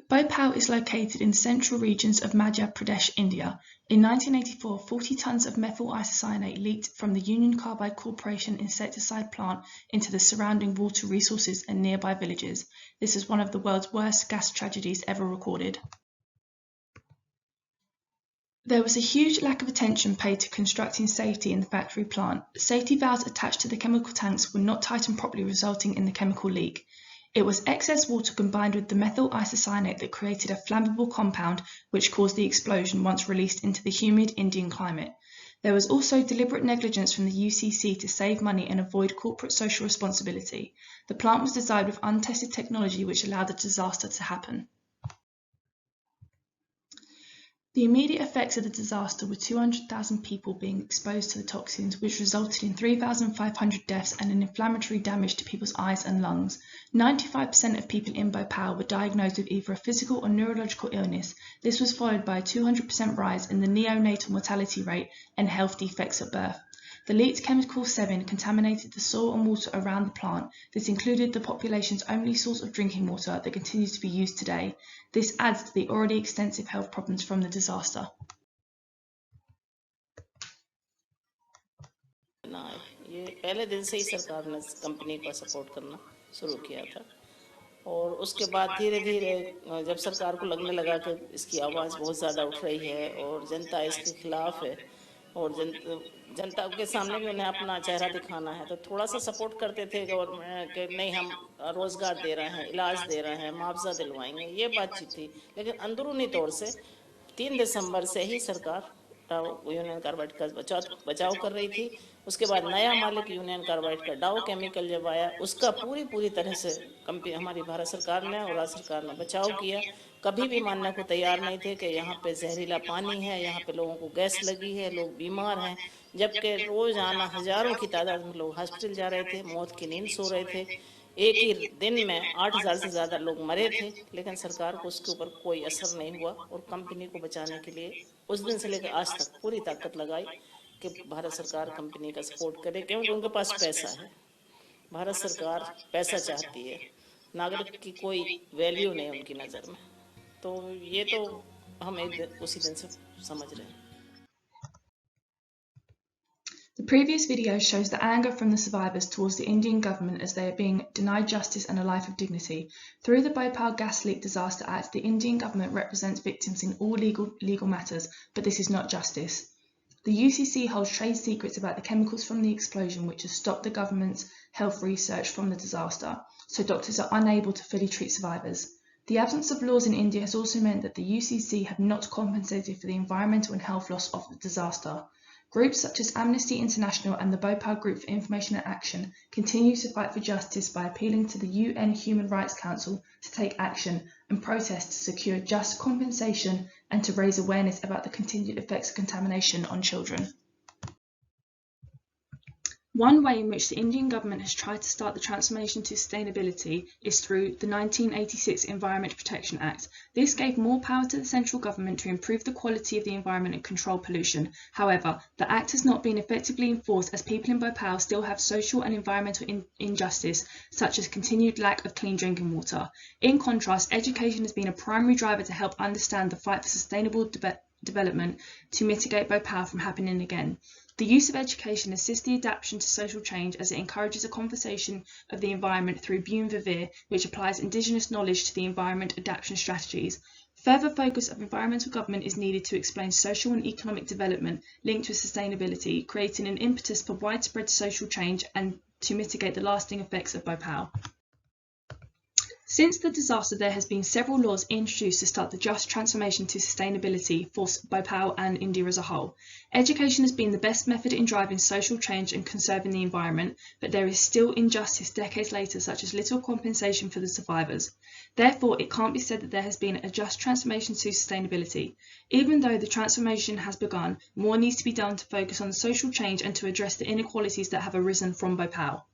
Bhopal is located in the central regions of Madhya Pradesh, India. In 1984, 40 tons of methyl isocyanate leaked from the Union Carbide Corporation insecticide plant into the surrounding water resources and nearby villages. This is one of the world's worst gas tragedies ever recorded. There was a huge lack of attention paid to constructing safety in the factory plant. Safety valves attached to the chemical tanks were not tightened properly, resulting in the chemical leak. It was excess water combined with the methyl isocyanate that created a flammable compound which caused the explosion once released into the humid Indian climate. There was also deliberate negligence from the UCC to save money and avoid corporate social responsibility. The plant was designed with untested technology which allowed the disaster to happen. The immediate effects of the disaster were 200,000 people being exposed to the toxins, which resulted in 3,500 deaths and an inflammatory damage to people's eyes and lungs. 95% of people in Bhopal were diagnosed with either a physical or neurological illness. This was followed by a 200% rise in the neonatal mortality rate and health defects at birth. The leaked chemical 7 contaminated the soil and water around the plant. This included the population's only source of drinking water that continues to be used today. This adds to the already extensive health problems from the disaster. ये पहले दिन से ही सरकार ने company को support करना शुरू किया था और उसके बाद धीरे धीरे जब सरकार को लगने लगा कि इसकी आवाज़ बहुत ज़्यादा उठ रही है और जनता इसके खिलाफ है और जनता के सामने भी उन्हें अपना चेहरा दिखाना है, तो थोड़ा सा सपोर्ट करते थे गवर्नमेंट कि नहीं हम रोज़गार दे रहे हैं, इलाज दे रहे हैं, मुआवजा दिलवाएंगे, ये बातचीत थी। लेकिन अंदरूनी तौर से 3 दिसंबर से ही सरकार यूनियन कार्बाइड का बचाव कर रही थी। उसके बाद नया मालिक यूनियन कार्बाइड का डाउ केमिकल जब आया, उसका पूरी तरह से हमारी भारत सरकार ने और राज्य सरकार ने बचाव किया। कभी भी मानने को तैयार नहीं थे कि यहाँ पे जहरीला पानी है, यहाँ पे लोगों को गैस लगी है, लोग बीमार हैं, जबकि रोज आना हजारों की तादाद में लोग हॉस्पिटल जा रहे थे, मौत की नींद सो रहे थे। एक ही दिन में 8,000 से ज़्यादा लोग मरे थे, लेकिन सरकार को उसके ऊपर कोई असर नहीं हुआ और कंपनी को बचाने के लिए उस दिन से लेकर आज तक पूरी ताकत लगाई कि भारत सरकार कंपनी का सपोर्ट करे, क्योंकि उनके पास पैसा है। भारत सरकार पैसा चाहती है, नागरिक की कोई वैल्यू नहीं उनकी नज़र में। तो ये तो हम उसी दिन से समझ रहे हैं। The previous video shows the anger from the survivors towards the Indian government as they are being denied justice and a life of dignity. Through the Bhopal Gas Leak Disaster Act, the Indian government represents victims in all legal matters, but this is not justice. The UCC holds trade secrets about the chemicals from the explosion, which has stopped the government's health research from the disaster, so doctors are unable to fully treat survivors. The absence of laws in India has also meant that the UCC have not compensated for the environmental and health loss of the disaster. Groups such as Amnesty International and the Bhopal Group for Information and Action continue to fight for justice by appealing to the UN Human Rights Council to take action and protest to secure just compensation and to raise awareness about the continued effects of contamination on children. One way in which the Indian government has tried to start the transformation to sustainability is through the 1986 Environment Protection Act. This gave more power to the central government to improve the quality of the environment and control pollution. However, the act has not been effectively enforced as people in Bhopal still have social and environmental injustice, such as continued lack of clean drinking water. In contrast, education has been a primary driver to help understand the fight for sustainable development to mitigate Bhopal from happening again. The use of education assists the adaptation to social change as it encourages a conversation of the environment through Bune Vivir, which applies indigenous knowledge to the environment adaptation strategies. Further focus of environmental government is needed to explain social and economic development linked with sustainability, creating an impetus for widespread social change and to mitigate the lasting effects of Bhopal. Since the disaster, there has been several laws introduced to start the just transformation to sustainability for Bhopal and India as a whole. Education has been the best method in driving social change and conserving the environment, but there is still injustice decades later, such as little compensation for the survivors. Therefore, it can't be said that there has been a just transformation to sustainability. Even though the transformation has begun, more needs to be done to focus on social change and to address the inequalities that have arisen from Bhopal.